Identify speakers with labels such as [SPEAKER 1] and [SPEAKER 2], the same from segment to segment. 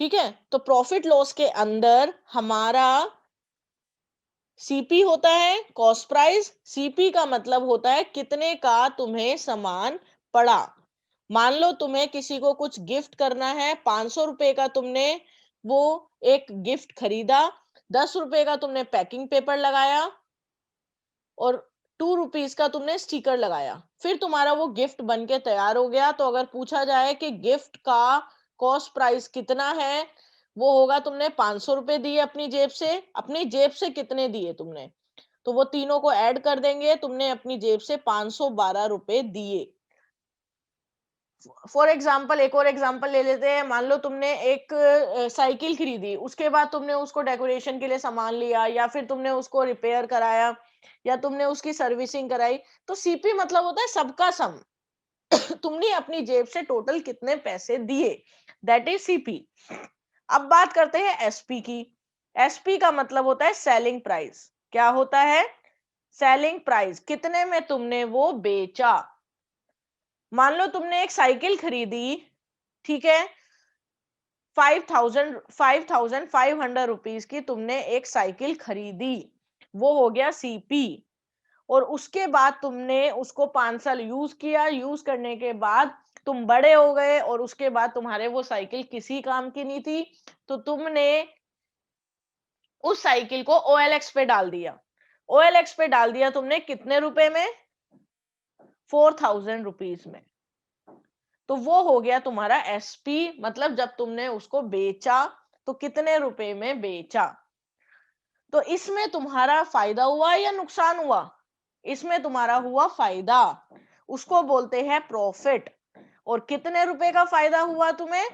[SPEAKER 1] ठीक है, तो प्रॉफिट लॉस के अंदर हमारा सीपी होता है कॉस्ट प्राइस। सीपी का मतलब होता है कितने का तुम्हें सामान पड़ा। मान लो तुम्हें किसी को कुछ गिफ्ट करना है, 500 रुपए का तुमने वो एक गिफ्ट खरीदा, 10 रुपए का तुमने पैकिंग पेपर लगाया और 2 रुपीज का तुमने स्टिकर लगाया, फिर तुम्हारा वो गिफ्ट बन के तैयार हो गया। तो अगर पूछा जाए कि गिफ्ट का कॉस्ट प्राइस कितना है, वो होगा तुमने 500 रुपए दिए अपनी जेब से। अपनी जेब से कितने दिए तुमने, तो वो तीनों को ऐड कर देंगे, तुमने अपनी जेब से 512 रुपए दिए। फॉर एग्जाम्पल एक और एग्जाम्पल ले लेते हैं। मान लो तुमने एक साइकिल खरीदी, उसके बाद तुमने उसको डेकोरेशन के लिए सामान लिया, या फिर तुमने उसको रिपेयर कराया, या तुमने उसकी सर्विसिंग कराई। तो सीपी मतलब होता है सबका सम। तुमने अपनी जेब से टोटल कितने पैसे दिए, दैट इज सीपी। अब बात करते हैं एसपी की। एसपी का मतलब होता है सेलिंग प्राइस। क्या होता है? सेलिंग प्राइस, कितने में तुमने वो बेचा। मान लो तुमने एक साइकिल खरीदी, ठीक है, 5,500 रुपीज की तुमने एक साइकिल खरीदी, वो हो गया सीपी। और उसके बाद तुमने उसको 5 साल यूज किया, यूज करने के बाद तुम बड़े हो गए और उसके बाद तुम्हारे वो साइकिल किसी काम की नहीं थी, तो तुमने उस साइकिल को ओएलएक्स पे डाल दिया। ओएलएक्स पे डाल दिया तुमने कितने रुपए में? 4,000 रुपीज में। तो वो हो गया तुम्हारा एसपी, मतलब जब तुमने उसको बेचा तो कितने रुपए में बेचा। तो इसमें तुम्हारा फायदा हुआ या नुकसान हुआ? इसमें तुम्हारा हुआ फायदा, उसको बोलते हैं प्रॉफिट। और कितने रुपए का फायदा हुआ तुम्हें?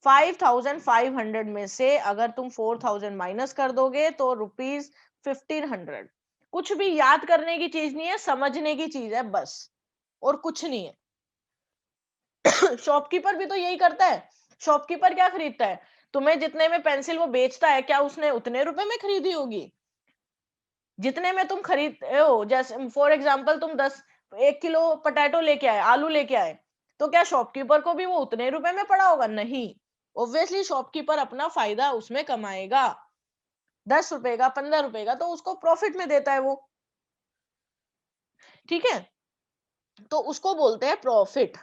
[SPEAKER 1] 5,500 में से अगर तुम 4,000 माइनस कर दोगे तो रुपीज 1,500। कुछ भी याद करने की चीज नहीं है, समझने की चीज है बस, और कुछ नहीं है। शॉपकीपर भी तो यही करता है। शॉपकीपर क्या खरीदता है? तुम्हें जितने में पेंसिल वो बेचता है, क्या उसने उतने रुपए में खरीदी होगी जितने में तुम खरीदते हो? जैसे फॉर एग्जांपल तुम 1 किलो पटेटो लेके आए, आलू लेके आए, तो क्या शॉपकीपर को भी वो उतने रुपए में पड़ा होगा? नहीं। ऑब्वियसली शॉपकीपर अपना फायदा उसमें कमाएगा, 10 रुपए का, 15 रुपए का, तो उसको प्रॉफिट में देता है वो। ठीक है, तो उसको बोलते हैं प्रॉफिट।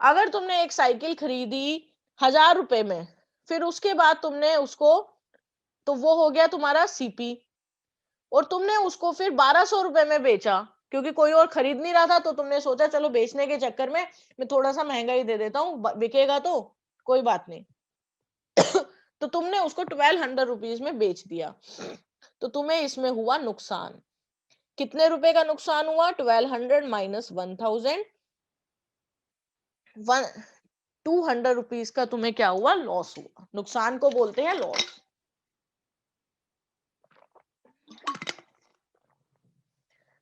[SPEAKER 1] अगर तुमने एक साइकिल खरीदी 1,000 रुपए में, फिर उसके बाद तुमने उसको, तो वो हो गया तुम्हारा सीपी। और तुमने उसको फिर 1,200 रुपए में बेचा, क्योंकि कोई और खरीद नहीं रहा था, तो तुमने सोचा चलो बेचने के चक्कर में मैं थोड़ा सा महंगा ही दे देता हूँ, बिकेगा तो कोई बात नहीं। तो तुमने उसको 1,200 रुपीज में बेच दिया, तो तुम्हें इसमें हुआ नुकसान। कितने रुपए का नुकसान हुआ? 1,200 माइनस 1,000, 200 रुपीज का तुम्हें क्या हुआ? लॉस हुआ। नुकसान को बोलते हैं लॉस।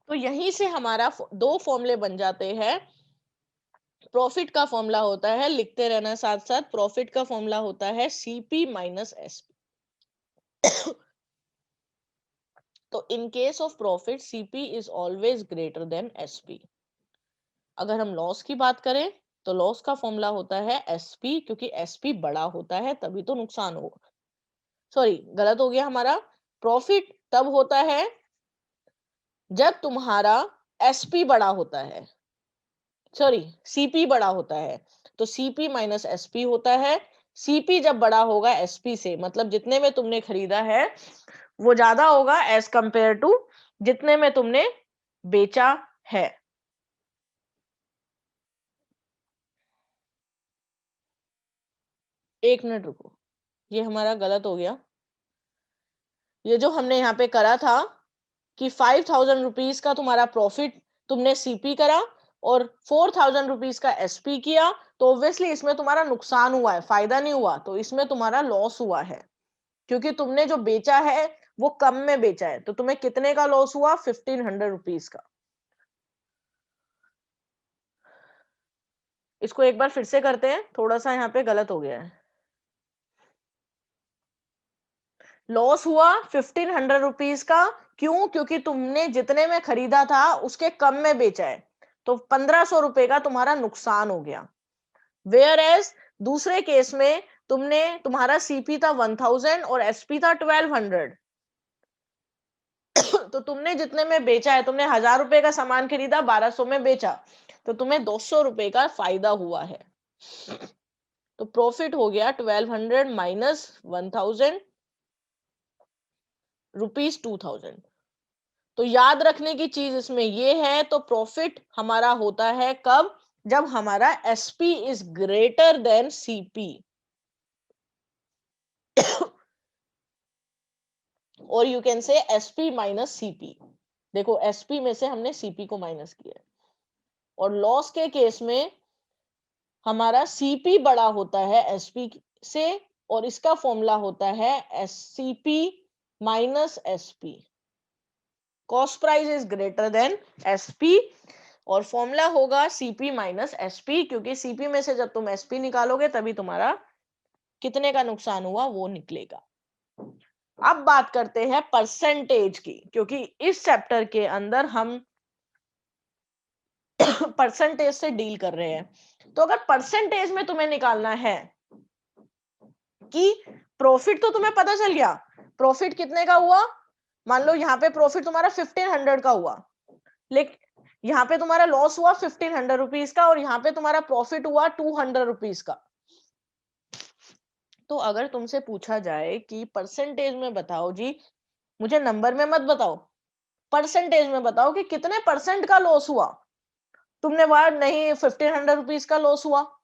[SPEAKER 1] तो यहीं से हमारा दो फॉर्मूले बन जाते हैं। प्रॉफिट का फॉर्मूला होता है, लिखते रहना साथ साथ, प्रॉफिट का फॉर्मूला होता है सीपी माइनस एसपी। तो in case of profit CP is always greater than SP. अगर हम लॉस की बात करें तो लॉस का फॉर्मूला होता है एसपी, क्योंकि एसपी बड़ा होता है तभी तो नुकसान होगा। सॉरी, गलत हो गया हमारा। प्रॉफिट तब होता है जब तुम्हारा एसपी बड़ा होता है, सॉरी सीपी बड़ा होता है। तो सीपी माइनस एसपी होता है। सीपी जब बड़ा होगा एसपी से, मतलब जितने में तुमने खरीदा है वो ज्यादा होगा एज कंपेयर टू जितने में तुमने बेचा है। एक मिनट रुको, ये हमारा गलत हो गया। ये जो हमने यहाँ पे करा था कि 5,000 रुपीज का तुम्हारा प्रॉफिट तुमने सीपी करा और 4,000 रुपीज का एसपी किया, तो ऑब्वियसली इसमें तुम्हारा नुकसान हुआ है, फायदा नहीं हुआ। तो इसमें तुम्हारा लॉस हुआ है, क्योंकि तुमने जो बेचा है वो कम में बेचा है। तो तुम्हें कितने का लॉस हुआ? 1,500 रुपीज का। इसको एक बार फिर से करते हैं, थोड़ा सा यहाँ पे गलत हो गया है। लॉस हुआ 1,500 रुपीज का। क्यों? क्योंकि तुमने जितने में खरीदा था उसके कम में बेचा है, तो 1,500 रुपए का तुम्हारा नुकसान हो गया। वेयर एज दूसरे केस में तुम्हारा सीपी था 1000 और एसपी था 1200 तो तुमने जितने में बेचा है, तुमने 1000 रुपए का सामान खरीदा, 1200 में बेचा, तो तुम्हें 200 रुपए का फायदा हुआ है। तो प्रॉफिट हो गया 1200 माइनस 1000 रुपीज 2000। तो याद रखने की चीज इसमें ये है, तो प्रॉफिट हमारा होता है कब? जब हमारा SP is greater than CP और you can say SP minus CP. देखो एसपी में से हमने सीपी को माइनस किया है। और लॉस के केस में हमारा सीपी बड़ा होता है एसपी से, और इसका फॉर्मूला होता है SCP minus SP. Cost price is greater than SP और फॉर्मूला होगा सीपी माइनस एसपी, क्योंकि सीपी में से जब तुम एसपी निकालोगे तभी तुम्हारा कितने का नुकसान हुआ वो निकलेगा। अब बात करते हैं परसेंटेज की, क्योंकि इस चैप्टर के अंदर हम परसेंटेज से डील कर रहे हैं। तो अगर परसेंटेज में तुम्हें निकालना है कि प्रॉफिट तो तुम्हें पता चल गया, प्रॉफिट कितने का हुआ। मान लो यहाँ पे प्रॉफिट तुम्हारा 1500 का हुआ, लेकिन यहाँ पे तुम्हारा लॉस हुआ 1500 रुपीज का, और यहाँ पे तुम्हारा प्रॉफिट हुआ 200 रुपीज का। तो अगर तुमसे पूछा जाए कि परसेंटेज में बताओ जी, मुझे नंबर में मत बताओ, परसेंटेज में बताओ कि कितने परसेंट का लॉस हुआ। तुमने बोला नहीं 1500 रुपीज का लॉस हुआ,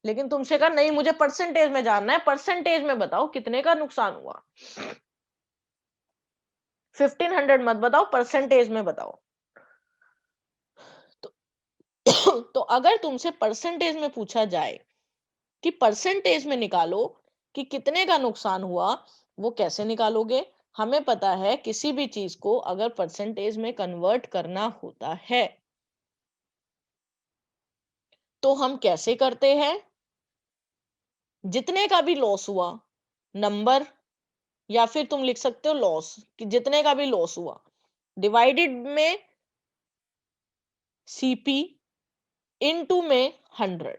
[SPEAKER 1] लेकिन तुमसे कहा नहीं मुझे परसेंटेज में जानना है, परसेंटेज में बताओ कितने का नुकसान हुआ। 1500 मत बताओ, परसेंटेज में बताओ। तो अगर तुमसे परसेंटेज में पूछा जाए कि परसेंटेज में निकालो कि कितने का नुकसान हुआ, वो कैसे निकालोगे? हमें पता है किसी भी चीज को अगर परसेंटेज में कन्वर्ट करना होता है तो हम कैसे करते हैं? जितने का भी लॉस हुआ नंबर, या फिर तुम लिख सकते हो लॉस कि जितने का भी लॉस हुआ डिवाइडेड में सीपी इनटू में 100।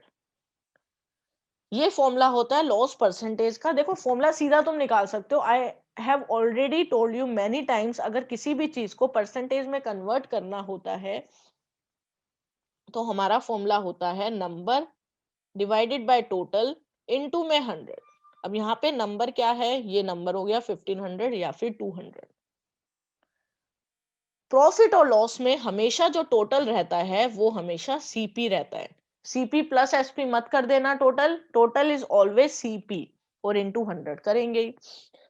[SPEAKER 1] ये फॉर्मूला होता है लॉस परसेंटेज का। देखो फॉर्मूला सीधा तुम निकाल सकते हो। I have already told you many times, अगर किसी भी चीज को परसेंटेज में कन्वर्ट करना होता है तो हमारा फॉर्मूला होता है number divided by total into में 100। अब यहाँ पे नंबर क्या है? ये नंबर हो गया 1500 या फिर 200। प्रॉफिट और लॉस में हमेशा जो टोटल रहता है वो हमेशा सीपी रहता है। सीपी प्लस एसपी मत कर देना, total total is always CP और इनटू 100 करेंगे।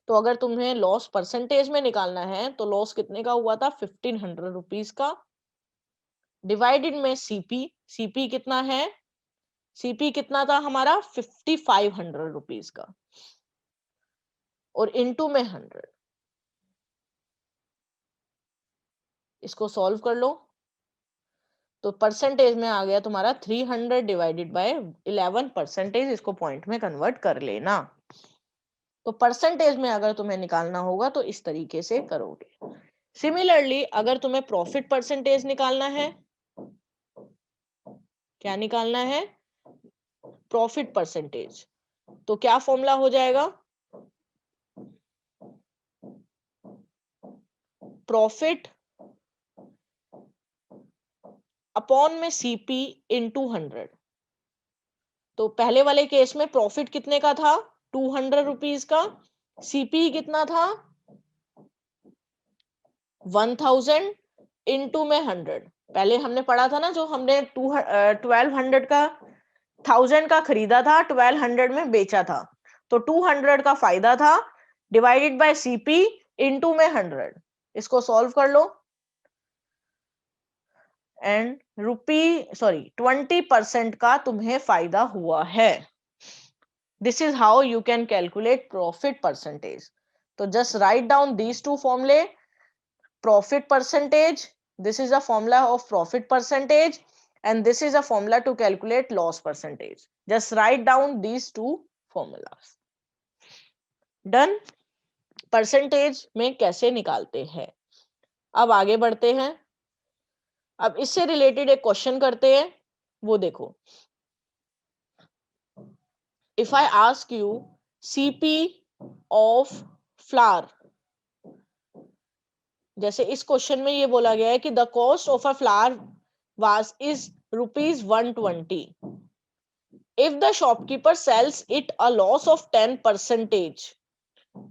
[SPEAKER 1] तो अगर तुम्हें लॉस परसेंटेज में निकालना है तो लॉस कितने का हुआ था? 1500 रुपीज का, डिवाइडेड में सीपी। सीपी कितना है? सीपी कितना था हमारा? 5500 रुपीज का, और इनटू में 100। इसको सॉल्व कर लो तो परसेंटेज में आ गया तुम्हारा 300 डिवाइडेड बाय 11%। इसको पॉइंट में कन्वर्ट कर लेना। तो परसेंटेज में अगर तुम्हें निकालना होगा तो इस तरीके से करोगे। सिमिलरली अगर तुम्हें प्रॉफिट परसेंटेज निकालना है, क्या निकालना है? Profit percentage. तो क्या फॉर्मूला हो जाएगा? प्रॉफिट अपॉन में सीपी इनटू 100। तो पहले वाले केस में प्रॉफिट कितने का था? 200 रुपीज का। सीपी कितना था? 1000 इनटू में 100। पहले हमने पढ़ा था ना, जो हमने 1200 का 1000 का खरीदा था, 1200 में बेचा था, तो 200 का फायदा था, डिवाइडेड बाय सीपी इनटू में 100। इसको सॉल्व कर लो एंड 20% का तुम्हें फायदा हुआ है। This is how you can calculate profit percentage. तो just write down these two formulae. Profit percentage, this is a formula of profit percentage, and this is a formula to calculate loss percentage. Just write down these two formulas. Done. Percentage में कैसे निकालते हैं? अब आगे बढ़ते हैं। अब इससे रिलेटेड एक क्वेश्चन करते हैं, वो देखो। if I ask you CP of flour, जैसे इस क्वेश्चन में ये बोला गया है कि the cost of a flower vase is ₹120. If the shopkeeper sells it a loss of 10%,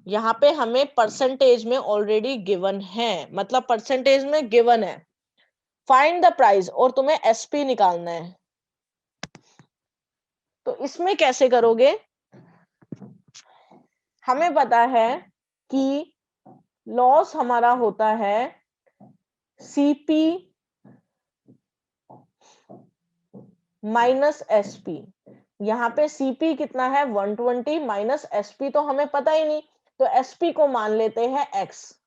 [SPEAKER 1] यहाँ पे हमें परसेंटेज में ऑलरेडी गिवन है, मतलब परसेंटेज में गिवन है, फाइंड द प्राइस, और तुम्हें एसपी निकालना है। तो इसमें कैसे करोगे? हमें पता है कि लॉस हमारा होता है सीपी माइनस एसपी। यहाँ पे सीपी कितना है 120 माइनस एसपी तो हमें पता ही नहीं, तो एसपी को मान लेते हैं एक्स।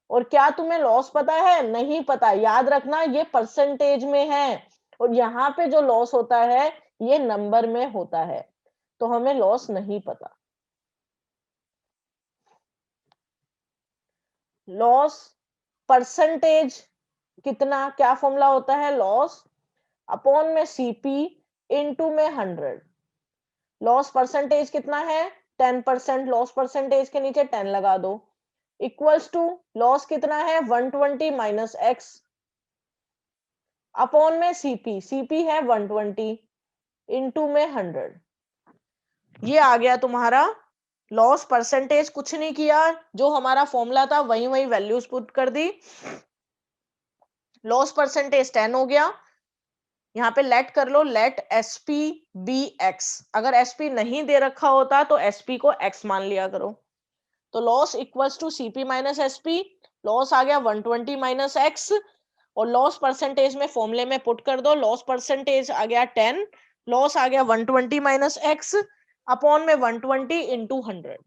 [SPEAKER 1] और क्या तुम्हें लॉस पता है? नहीं पता। याद रखना ये परसेंटेज में है, और यहाँ पे जो लॉस होता है ये नंबर में होता है, तो हमें लॉस नहीं पता। लॉस परसेंटेज कितना, क्या फॉर्मूला होता है? लॉस अपॉन में सीपी इनटू में 100। लॉस परसेंटेज कितना है? 10%। लॉस परसेंटेज के नीचे 10 लगा दो, इक्वल्स टू लॉस कितना है 120 माइनस एक्स अपॉन में सीपी, सीपी है 120 इनटू में 100। ये आ गया तुम्हारा लॉस परसेंटेज। कुछ नहीं किया, जो हमारा फॉर्मूला था वही वही वैल्यूज पुट कर दी। लॉस परसेंटेज 10 हो गया। यहाँ पे लेट कर लो, लेट एसपी बी एक्स। अगर एसपी नहीं दे रखा होता तो एसपी को एक्स मान लिया करो। तो loss equals to CP minus SP, loss आ गया 120 माइनस एक्स, और लॉस परसेंटेज में फॉर्मूले में पुट कर दो। लॉस परसेंटेज आ गया 10, लॉस आ गया 120 माइनस एक्स अपॉन में 120 इंटू 100।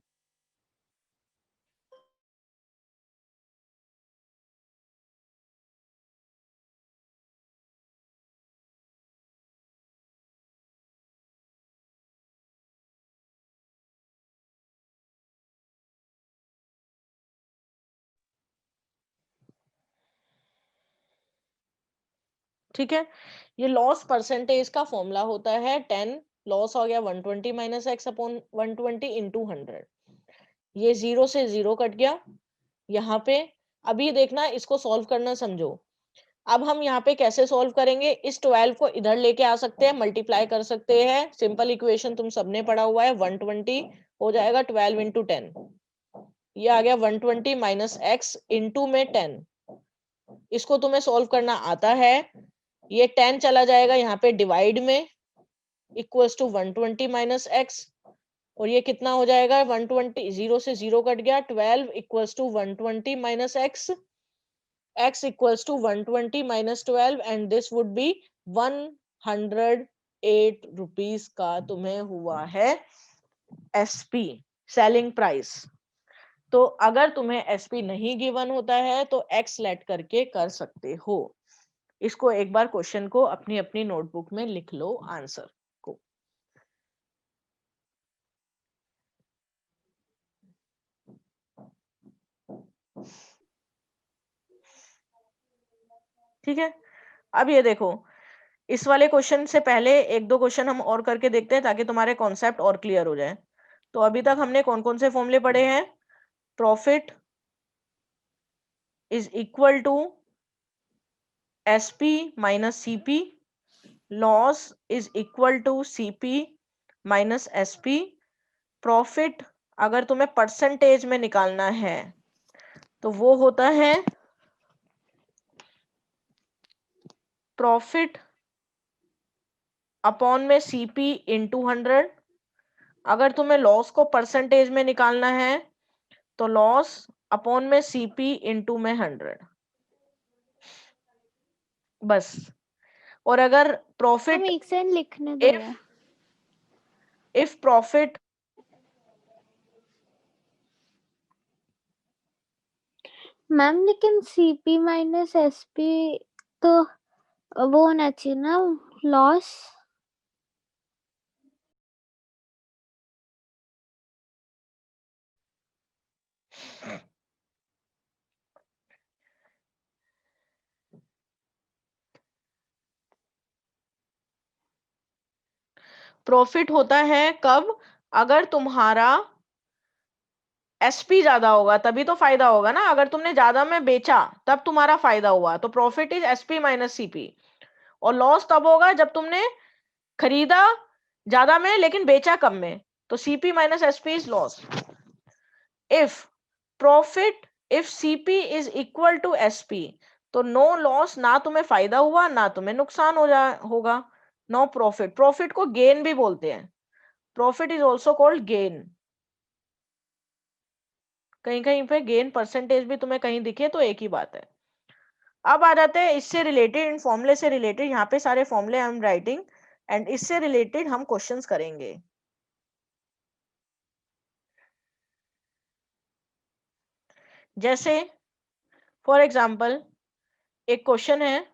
[SPEAKER 1] ठीक है, ये लॉस परसेंटेज का फॉर्मूला होता है 10, लॉस हो गया 120 माइनस एक्स अपॉन 120 इंटू 100। ये 0 से 0 कट गया यहाँ पे। अभी देखना, इसको सॉल्व करना समझो। अब हम यहाँ पे कैसे सॉल्व करेंगे? इस 12 को इधर लेके आ सकते हैं, मल्टीप्लाई कर सकते हैं। सिंपल इक्वेशन तुम सबने पढ़ा हुआ है, 120 हो जाएगा 12 इंटू 10। ये आ गया 120 माइनस एक्स इंटू में 10। इसको तुम्हें सॉल्व करना आता है। ये 10 चला जाएगा यहाँ पे डिवाइड में, इक्वल्स टू 120 माइनस एक्स, और ये कितना हो जाएगा 120, 0 से 0 कट गया, 12 equals to 120 minus X, x equals to 120 minus 12, and this would be 108 rupees का तुम्हें हुआ है एसपी, सेलिंग प्राइस। तो अगर तुम्हें एसपी नहीं गिवन होता है तो एक्स लेट करके कर सकते हो। इसको एक बार क्वेश्चन को अपनी अपनी नोटबुक में लिख लो, आंसर को। ठीक है, अब ये देखो, इस वाले क्वेश्चन से पहले एक दो क्वेश्चन हम और करके देखते हैं ताकि तुम्हारे कॉन्सेप्ट और क्लियर हो जाए। तो अभी तक हमने कौन कौन से फॉर्मूले पढ़े हैं? Profit is equal to SP minus CP, loss is equal to CP minus SP. Profit अगर तुम्हें परसेंटेज में निकालना है तो वो होता है प्रॉफिट अपॉन में सीपी इंटू 100। अगर तुम्हें लॉस को परसेंटेज में निकालना है तो लॉस अपॉन में सीपी इंटू में 100, बस। और अगर
[SPEAKER 2] हम
[SPEAKER 1] प्रॉफिट,
[SPEAKER 2] एक सेकंड लिखने दो यार।
[SPEAKER 1] इफ प्रॉफिट,
[SPEAKER 2] मैम लेकिन सीपी माइनस एसपी तो वो होना चाहिए ना, लॉस।
[SPEAKER 1] प्रॉफिट होता है कब? अगर तुम्हारा एसपी ज्यादा होगा तभी तो फायदा होगा ना। अगर तुमने ज्यादा में बेचा तब तुम्हारा फायदा हुआ, तो profit is SP minus CP. और लॉस तब होगा जब तुमने खरीदा ज्यादा में लेकिन बेचा कम में, तो CP minus SP is loss. If profit if CP is equal to SP, तो नो लॉस, ना तुम्हें फायदा हुआ ना तुम्हें नुकसान होगा। नो प्रॉफिट, प्रॉफिट को गेन भी बोलते हैं, profit is also called gain. कहीं कहीं पे गेन परसेंटेज भी तुम्हें कहीं दिखे तो एक ही बात है। अब आ जाते हैं इससे रिलेटेड, इन फॉर्मूले से रिलेटेड, यहाँ पे सारे फॉर्मूले आई एम राइटिंग एंड इससे रिलेटेड हम क्वेश्चंस करेंगे। जैसे फॉर एग्जांपल एक क्वेश्चन है,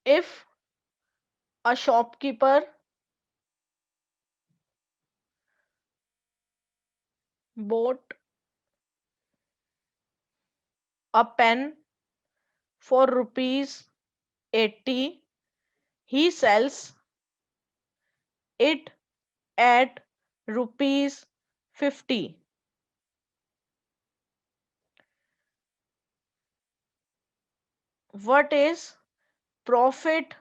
[SPEAKER 1] if a shopkeeper bought a pen for rupees 80, he sells it at rupees 50. What is profit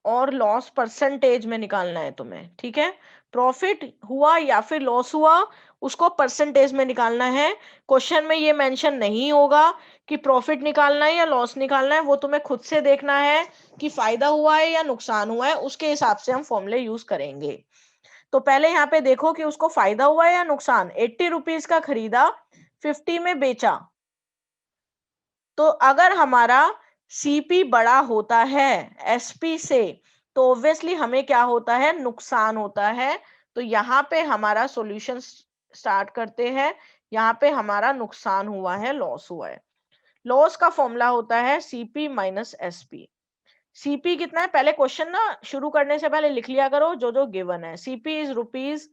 [SPEAKER 1] और लॉस परसेंटेज में निकालना है तुम्हें, ठीक है। प्रॉफिट हुआ या फिर लॉस हुआ उसको परसेंटेज में निकालना है। क्वेश्चन में ये मेंशन नहीं होगा कि प्रॉफिट निकालना है या लॉस निकालना है, वो तुम्हें खुद से देखना है कि फायदा हुआ है या नुकसान हुआ है, उसके हिसाब से हम फॉर्मूले यूज करेंगे। तो पहले यहाँ पे देखो कि उसको फायदा हुआ है या नुकसान। 80 रुपीज का खरीदा, 50 में बेचा, तो अगर हमारा सीपी बड़ा होता है एसपी से, तो ऑब्वियसली हमें क्या होता है, नुकसान होता है। तो यहाँ पे हमारा सॉल्यूशन स्टार्ट करते हैं। यहाँ पे हमारा नुकसान हुआ है, लॉस हुआ है। लॉस का फॉर्मूला होता है सीपी माइनस एसपी। सीपी कितना है, पहले क्वेश्चन ना शुरू करने से पहले लिख लिया करो जो जो गिवन है। CP is rupees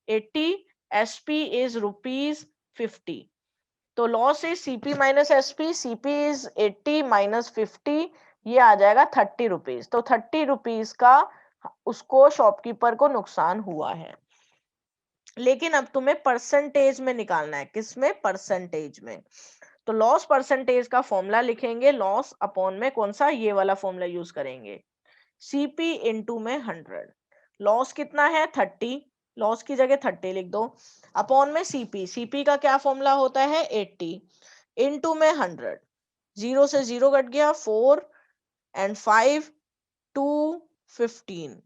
[SPEAKER 1] 80, SP is rupees 50। तो loss is CP minus SP, CP is 80 minus 50, ये आ जाएगा 30 रुपीज। तो 30 रुपीज का उसको शॉपकीपर को नुकसान हुआ है। लेकिन अब तुम्हें परसेंटेज में निकालना है, किसमें, परसेंटेज में। तो लॉस परसेंटेज का फॉर्मूला लिखेंगे, लॉस अपॉन में कौन सा, ये वाला फॉर्मूला यूज करेंगे, सीपी इंटू में 100। लॉस कितना है 30, लॉस की जगह 30 लिख दो, अपॉन में सीपी, सीपी का क्या फॉर्मूला होता है 80, इंटू में 100। जीरो से जीरो कट गया, 4 एंड 5 2 15,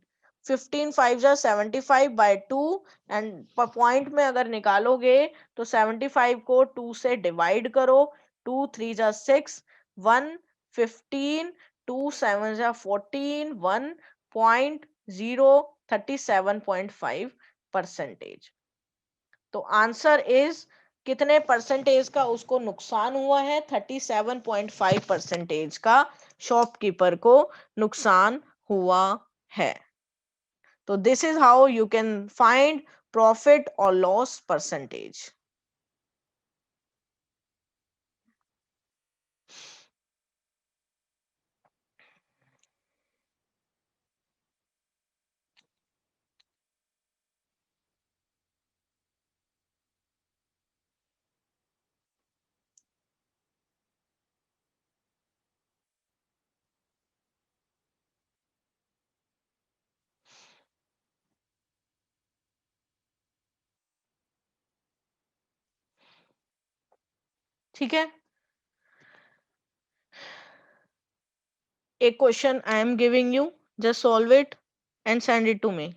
[SPEAKER 1] 15 5 जा 75 बाय 2, एंड पॉइंट में अगर निकालोगे तो 75 को 2 से डिवाइड करो, 2 3 जा 6, 1 15, 2 7 जा 14, 1.037.5 परसेंटेज। तो आंसर इज कितने परसेंटेज का उसको नुकसान हुआ है, 37.5 परसेंटेज का शॉपकीपर को नुकसान हुआ है। तो this is how you can find profit और लॉस परसेंटेज। ठीक है, एक question I am giving you, just solve it and send it to me.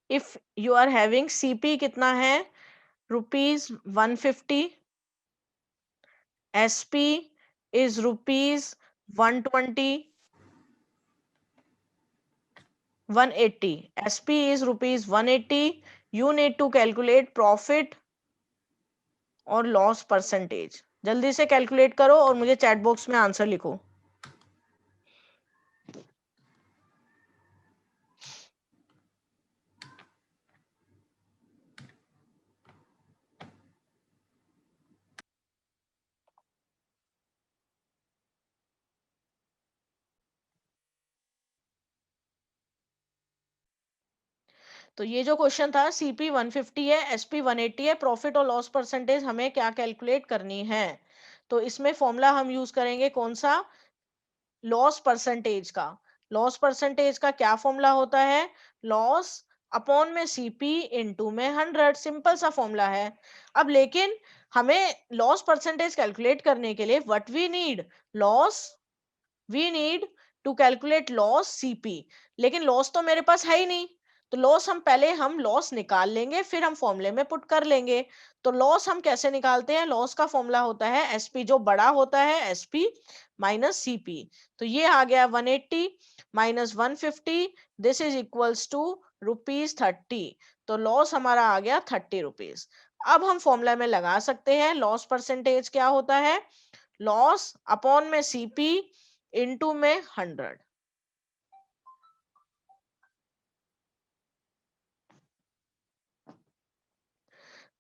[SPEAKER 1] If you are having CP कितना है rupees 150, SP is rupees 120, 180, SP is rupees 180. You need to calculate profit or loss percentage. जल्दी से calculate करो और मुझे chat box में answer लिखो। तो ये जो क्वेश्चन था सीपी 150 है, एसपी 180 है, प्रॉफिट और लॉस परसेंटेज हमें क्या कैलकुलेट करनी है। तो इसमें फॉर्मूला हम यूज करेंगे कौन सा, लॉस परसेंटेज का। लॉस परसेंटेज का क्या फॉर्मूला होता है, लॉस अपॉन में सीपी इनटू में 100, सिंपल सा फॉर्मूला है। अब लेकिन हमें लॉस परसेंटेज कैलकुलेट करने के लिए what we need, loss, we need to calculate loss CP, लेकिन लॉस तो मेरे पास है ही नहीं। तो लॉस हम लॉस निकाल लेंगे, फिर हम फॉर्मूले में पुट कर लेंगे। तो लॉस हम कैसे निकालते हैं, लॉस का फॉर्मूला होता है एसपी, जो बड़ा होता है एसपी माइनस सीपी। तो ये आ गया 180 minus 150, this is equals to ₹30। तो लॉस हमारा आ गया ₹30। अब हम फॉर्मूला में लगा सकते हैं, लॉस परसेंटेज क्या होता है, लॉस अपॉन में सीपी इनटू में 100।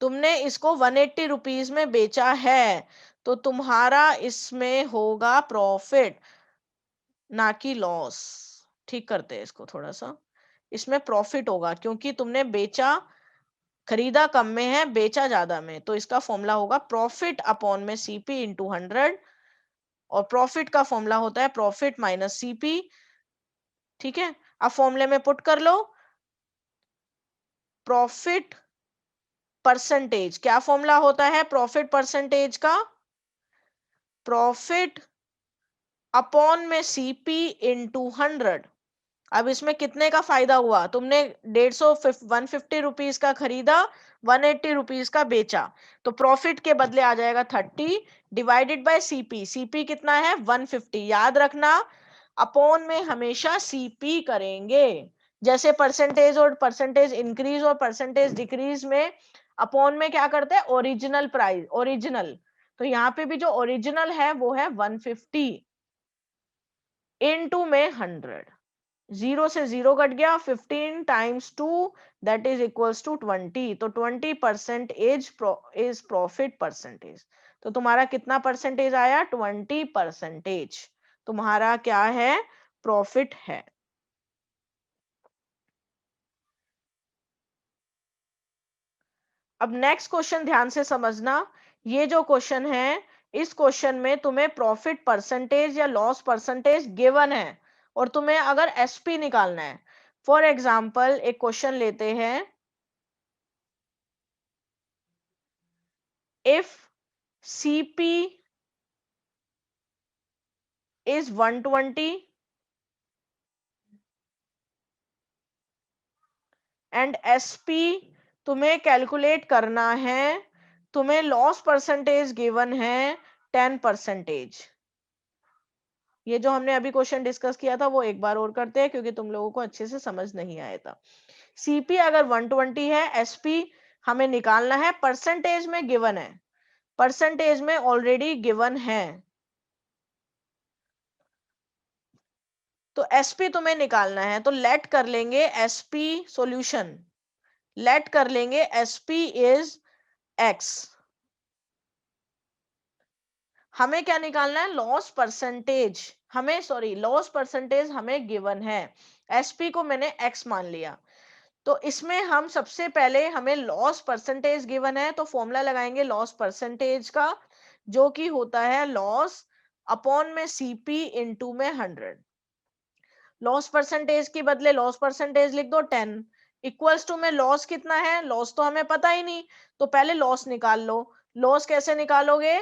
[SPEAKER 1] तुमने इसको 180 रुपीज में बेचा है, तो तुम्हारा इसमें होगा प्रॉफिट, ना कि लॉस। ठीक करते हैं इसको थोड़ा सा, इसमें प्रॉफिट होगा क्योंकि तुमने बेचा, खरीदा कम में है, बेचा ज्यादा में, तो इसका फॉर्मूला होगा प्रॉफिट अपॉन में सीपी इंटू 100। और प्रॉफिट का फॉर्मूला होता है प्रॉफिट माइनस सीपी। ठीक है, अब फॉर्मूले में पुट कर लो, प्रॉफिट परसेंटेज, क्या फॉर्मूला होता है प्रॉफिट परसेंटेज का, प्रॉफिट अपॉन में सीपी इंटू 100। अब इसमें कितने का फायदा हुआ, तुमने 150 रुपीज का खरीदा, 180 रुपीज का बेचा, तो प्रॉफिट के बदले आ जाएगा 30 डिवाइडेड बाय सीपी। सीपी कितना है 150, याद रखना अपॉन में हमेशा सीपी करेंगे। जैसे परसेंटेज और परसेंटेज इंक्रीज और परसेंटेज डिक्रीज में अपॉन में क्या करते हैं, ओरिजिनल प्राइस, ओरिजिनल। तो यहाँ पे भी जो ओरिजिनल है वो है 150 इनटू में 100, जीरो से जीरो कट गया, 15 times 2 that is equals to 20। तो 20% इज प्रॉफिट परसेंटेज। तो तुम्हारा कितना परसेंटेज आया, 20%। तुम्हारा क्या है, प्रॉफिट है। अब नेक्स्ट क्वेश्चन ध्यान से समझना, ये जो क्वेश्चन है, इस क्वेश्चन में तुम्हें प्रॉफिट परसेंटेज या लॉस परसेंटेज गिवन है और तुम्हें अगर एसपी निकालना है। फॉर एग्जांपल एक क्वेश्चन लेते हैं, if CP is 120 and SP तुम्हें कैलकुलेट करना है, तुम्हें लॉस परसेंटेज गिवन है 10%। ये जो हमने अभी क्वेश्चन डिस्कस किया था वो एक बार और करते हैं क्योंकि तुम लोगों को अच्छे से समझ नहीं आया था। सीपी अगर 120 है, एसपी हमें निकालना है, परसेंटेज में गिवन है, परसेंटेज में ऑलरेडी गिवन है। तो एसपी तुम्हें निकालना है, तो लेट कर लेंगे एसपी सॉल्यूशन, लेट कर लेंगे एसपी इज एक्स। हमें क्या निकालना है, लॉस परसेंटेज, हमें सॉरी लॉस परसेंटेज हमें गिवन है, एसपी को मैंने एक्स मान लिया। तो इसमें हम सबसे पहले, हमें लॉस परसेंटेज गिवन है तो फॉर्मूला लगाएंगे लॉस परसेंटेज का, जो कि होता है लॉस अपॉन में सीपी इनटू में 100। लॉस परसेंटेज के बदले लॉस परसेंटेज लिख दो 10, इक्वल्स टू में लॉस कितना है, लॉस तो हमें पता ही नहीं, तो पहले लॉस निकाल लो। लॉस कैसे निकालोगे,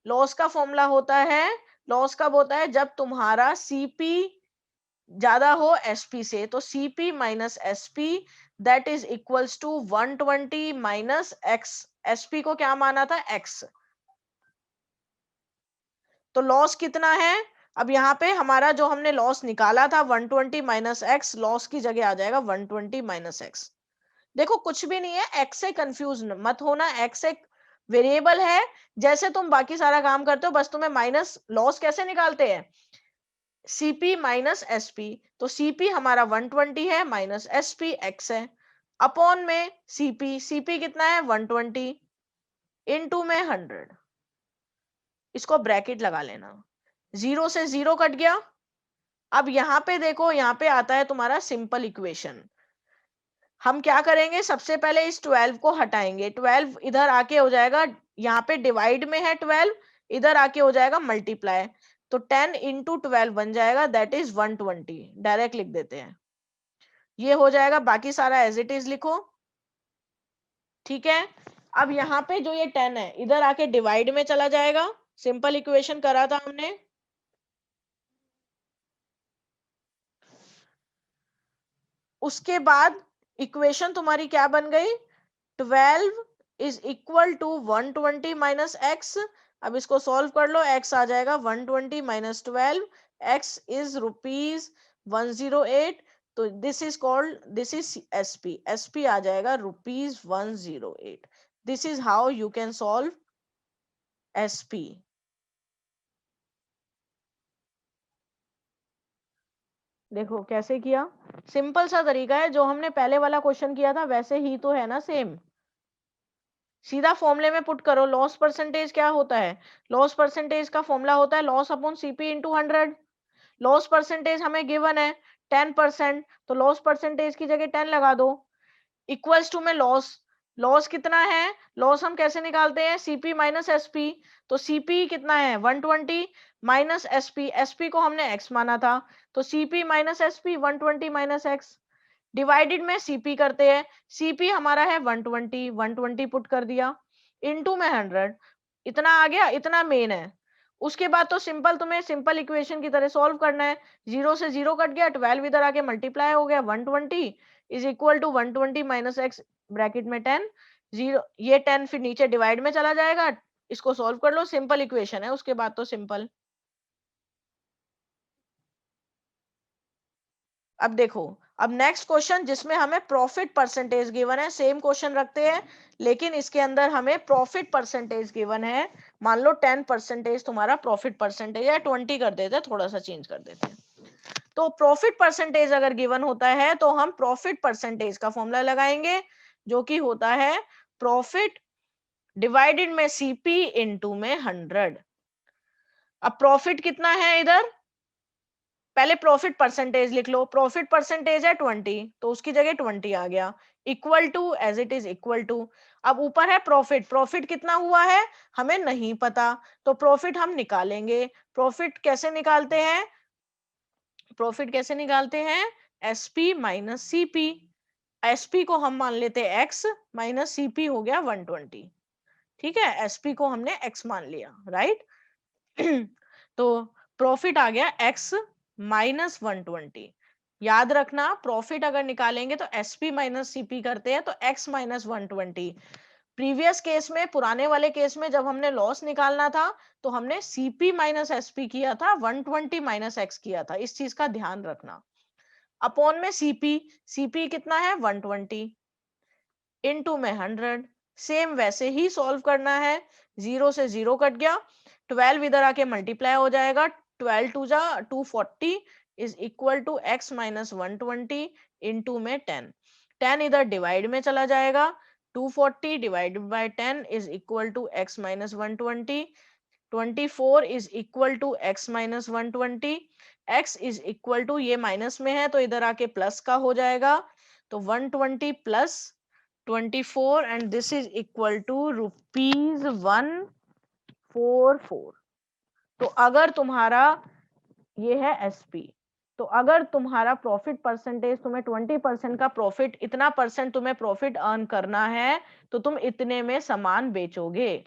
[SPEAKER 1] लॉस का फॉर्मूला होता है, लॉस कब होता है, जब तुम्हारा सीपी ज्यादा हो एसपी से, तो CP minus SP that is equals to 120 minus X. SP को क्या माना था, एक्स। तो लॉस कितना है, अब यहाँ पे हमारा जो हमने लॉस निकाला था 120 माइनस एक्स, लॉस की जगह आ जाएगा 120 माइनस एक्स। देखो कुछ भी नहीं है, एक्स से कंफ्यूज मत होना, एक्स से वेरिएबल है, जैसे तुम बाकी सारा काम करते हो, बस तुम्हें माइनस लॉस कैसे निकालते हैं, सीपी माइनस एसपी, तो सीपी हमारा 120 है माइनस एसपी एक्स है, अपॉन में सीपी कितना है 120 इनटू में 100, इसको ब्रैकेट लगा लेना, 0 से 0 कट गया। अब यहां पे देखो, यहां पे आता है तुम्हारा सिंपल इक्वेशन। हम क्या करेंगे, सबसे पहले इस 12 को हटाएंगे, 12 इधर आके हो जाएगा, यहाँ पे डिवाइड में है 12, इधर आके हो जाएगा मल्टीप्लाई, तो 10 इंटू 12 बन जाएगा, दैट इज 120, डायरेक्ट लिख देते हैं, ये हो जाएगा, बाकी सारा एज इट इज लिखो, ठीक है। अब यहाँ पे जो ये 10 है इधर आके डिवाइड में चला जाएगा, सिंपल इक्वेशन करा था हमने, उसके बाद इक्वेशन तुम्हारी क्या बन गई, 12 is equal to 120 minus X, अब इसको सॉल्व कर लो, x आ जाएगा 120 माइनस 12, x इज रुपीज 108, तो this is called, this is SP, SP आ जाएगा rupees 108, this is how you can solve SP. देखो कैसे किया, सिंपल सा तरीका है, जो हमने पहले वाला क्वेश्चन किया था वैसे ही तो है ना, सेम, सीधा फॉर्मूले में पुट करो। लॉस परसेंटेज क्या होता है, लॉस परसेंटेज का फॉर्मूला होता है loss upon CP into 100, loss percentage हमें गिवन है 10%, तो लॉस परसेंटेज की जगह 10 लगा दो, इक्वल्स टू में लॉस, लॉस कितना है, लॉस हम कैसे निकालते हैं, सीपी माइनस एसपी, तो सीपी कितना है 120 माइनस एसपी, एसपी को हमने एक्स माना था, तो CP minus SP 120 minus x, divided में सीपी करते हैं, सीपी हमारा है 120, 120 पुट कर दिया, इनटू में 100, इतना आ गया, इतना मेन है। उसके बाद तो सिंपल, तुम्हें सिंपल इक्वेशन की तरह सॉल्व करना है, 0 से 0 कट गया, 12 इधर आके मल्टीप्लाई हो गया, 120 is equal to 120 minus X, bracket में 10, 0, ये 10 फिर नीचे डिवाइड में चला जाएगा, इसको सॉल्व कर लो, सिंपल इक्वेशन है, उसके बाद तो सिंपल। अब देखो, अब नेक्स्ट क्वेश्चन जिसमें हमें प्रॉफिट परसेंटेज गिवन है, सेम क्वेश्चन रखते हैं, लेकिन इसके अंदर हमें प्रॉफिट परसेंटेज गिवन है, मान लो 10% तुम्हारा प्रॉफिट परसेंटेज है, 20 कर देते हैं, थोड़ा सा चेंज कर देते हैं, तो प्रॉफिट परसेंटेज अगर गिवन होता है तो हम प्रॉफिट परसेंटेज का फॉर्मूला लगाएंगे, जो कि होता है प्रॉफिट डिवाइडेड में सीपी इनटू में 100। अब प्रॉफिट कितना है इधर, पहले प्रॉफिट परसेंटेज लिख लो, प्रॉफिट परसेंटेज है 20, तो उसकी जगह 20 आ गया, equal to, as it is equal to, अब ऊपर है प्रॉफिट, प्रॉफिट कितना हुआ है हमें नहीं पता, तो प्रॉफिट हम निकालेंगे, प्रॉफिट कैसे निकालते हैं, प्रॉफिट कैसे निकालते हैं, एसपी माइनस सीपी, एसपी को हम मान लेते हैं एक्स, माइनस सीपी हो गया 120, ठीक है, एसपी को हमने एक्स मान लिया, राइट। तो प्रॉफिट आ गया x माइनस 120, याद रखना प्रॉफिट अगर निकालेंगे तो एसपी माइनस सीपी करते हैं, तो x माइनस 120, प्रीवियस केस में, पुराने वाले केस में जब हमने लॉस निकालना था तो हमने सीपी माइनस एसपी किया था, 120 माइनस एक्स किया था, इस चीज का ध्यान रखना, अपॉन में सीपी, सीपी कितना है 120 इनटू में 100, सेम वैसे ही सॉल्व करना है, 0 से 0 कट गया, 12 इधर आके मल्टीप्लाई हो जाएगा, 12 टू जा 240 is equal to x minus 120 into में 10, 10 इधर डिवाइड में चला जाएगा, 240 divided by 10 is equal to x minus 120, 24 is equal to x minus 120, x is equal to, ये माइनस में है तो इधर आके प्लस का हो जाएगा, तो 120 plus 24 and this is equal to rupees 144। तो अगर तुम्हारा ये है एसपी, तो अगर तुम्हारा प्रॉफिट परसेंटेज, तुम्हें 20% का प्रॉफिट, इतना परसेंट तुम्हें प्रॉफिट अर्न करना है, तो तुम इतने में सामान बेचोगे,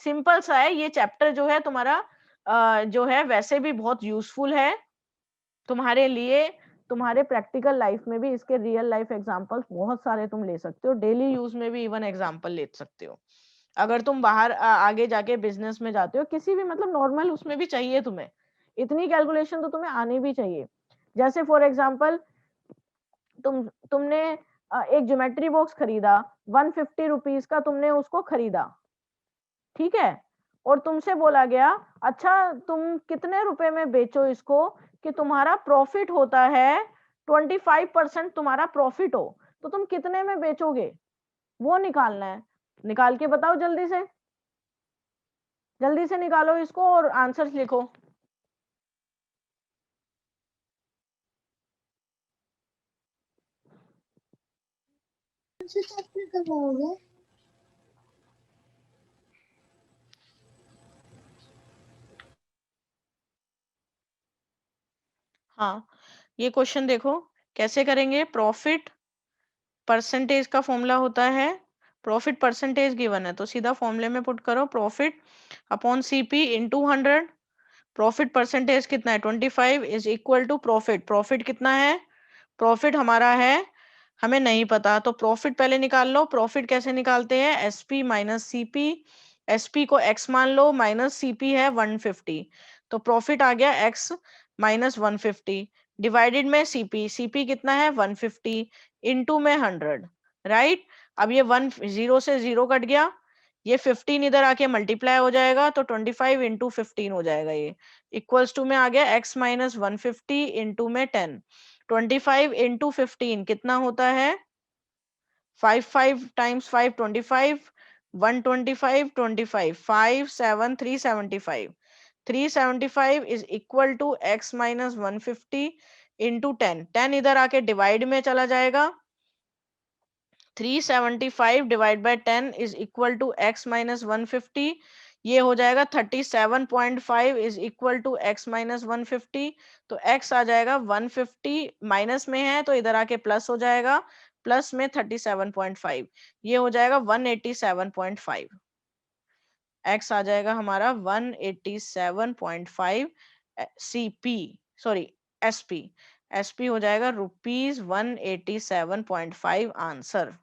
[SPEAKER 1] सिंपल सा है ये चैप्टर, जो है तुम्हारा जो है वैसे भी बहुत यूजफुल है तुम्हारे लिए, तुम्हारे प्रैक्टिकल लाइफ में भी इसके रियल लाइफ एग्जांपल्स बहुत सारे तुम ले सकते हो, डेली यूज में भी इवन एग्जांपल ले सकते हो, अगर तुम बाहर आगे जाके बिजनेस में जाते हो, किसी भी मतलब नॉर्मल उसमें भी चाहिए तुम्हें, इतनी कैलकुलेशन तो तुम्हें आनी भी चाहिए, जैसे फॉर एग्जांपल तुमने एक ज्योमेट्री बॉक्स खरीदा, 150 रुपीज का तुमने उसको खरीदा, ठीक है, और तुमसे बोला गया अच्छा तुम कितने रुपए में बेचो इसको कि तुम्हारा प्रॉफिट होता है 25% तुम्हारा प्रॉफिट हो, तो तुम कितने में बेचोगे वो निकालना है। निकाल के बताओ जल्दी से, जल्दी से निकालो इसको और आंसर्स लिखो। हाँ, ये क्वेश्चन देखो कैसे करेंगे। प्रॉफिट परसेंटेज का फॉर्मूला होता है, प्रॉफिट परसेंटेज गिवन है तो सीधा फॉर्मूले में पुट करो, profit upon CP into 100। Profit percentage कितना है 25 is equal to profit, profit कितना है, प्रॉफिट हमारा है हमें नहीं पता, तो प्रॉफिट पहले निकाल लो। प्रॉफिट कैसे निकालते हैं, एसपी माइनस सीपी, एसपी को एक्स मान लो माइनस सीपी है 150, तो प्रॉफिट आ गया एक्स माइनस 150 डिवाइडेड में सीपी, सीपी कितना है 150 इनटू में 100, राइट। अब ये 10 से 0 कट गया, ये 15 इधर आके मल्टीप्लाई हो जाएगा तो 25 इंटू 15 हो जाएगा, ये इक्वल्स टू में आ गया x माइनस 150 इंटू में 10। 25 इंटू 15 कितना होता है 5, 5 times 5 25, 125 25 5 7 375, 375 is equal to x minus 150 into 10, 10 इधर आके डिवाइड में चला जाएगा, 375 divide by 10 is equal to x minus 150, ये हो जाएगा 37.5 is equal to x minus 150, तो x आ जाएगा 150 माइनस में है तो इधर आके प्लस हो जाएगा, प्लस में 37.5, ये हो जाएगा 187.5, x आ जाएगा हमारा 187.5 सीपी, सॉरी एसपी, एसपी हो जाएगा रुपीज 187.5 आंसर।